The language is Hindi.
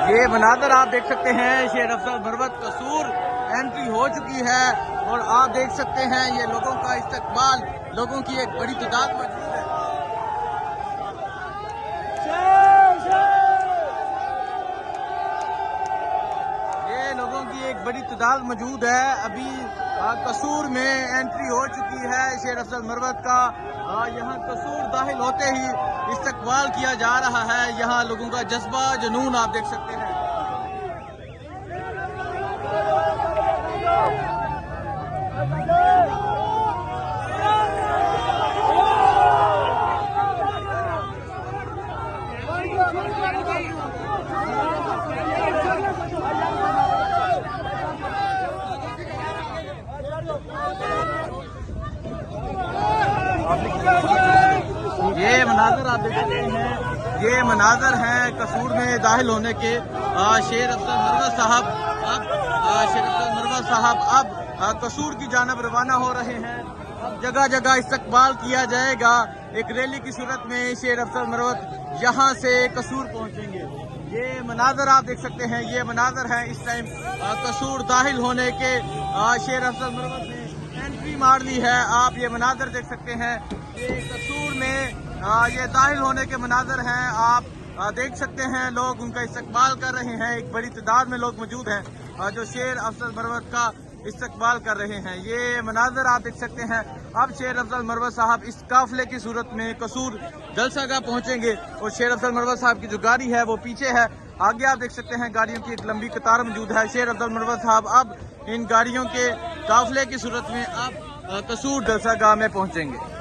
ये मनाजर आप देख सकते हैं, शेर अफजल मरवत कसूर एंट्री हो चुकी है और आप देख सकते हैं ये लोगों का इस्तकबाल, लोगों की एक बड़ी तादाद मौजूद है। ये लोगों की एक बड़ी तादाद मौजूद है। अभी कसूर में एंट्री हो चुकी है शेर अफजल मरवत का। यहाँ कसूर दाखिल होते ही इस्तकबाल किया जा रहा है। यहाँ लोगों का जज्बा जुनून आप देख सकते हैं। ये मनाजर आप देख सकते हैं, ये मनाजर हैं कसूर में दाखिल होने के। शेर अफजल मरवत साहब अब कसूर की जानब रवाना हो रहे हैं। अब जगह जगह इस्तकबाल किया जाएगा। एक रैली की सूरत में शेर अफजल मरवत यहाँ से कसूर पहुँचेंगे। ये मनाजर आप देख सकते हैं, ये मनाजर है इस टाइम कसूर दाखिल होने के। शेर अफजल मरवत ने एंट्री मार ली है। आप ये मनाजर देख सकते हैं, ये कसूर में ये दाखिल होने के मनाजर हैं। आप देख सकते हैं लोग उनका इस्तकबाल कर रहे हैं। एक बड़ी तादाद में लोग मौजूद हैं जो शेर अफजल मरवत का इस्तकबाल कर रहे हैं। ये मनाजर आप देख सकते हैं। अब शेर अफजल मरवत साहब इस काफिले की सूरत में कसूर जलसागाह पहुंचेंगे और शेर अफजल मरवत साहब की जो गाड़ी है वो पीछे है। आगे आप देख सकते हैं गाड़ियों की एक लंबी कतार मौजूद है। शेर अफजल मरवत साहब अब इन गाड़ियों के काफिले की सूरत में अब कसूर जलसागाह में पहुंचेंगे।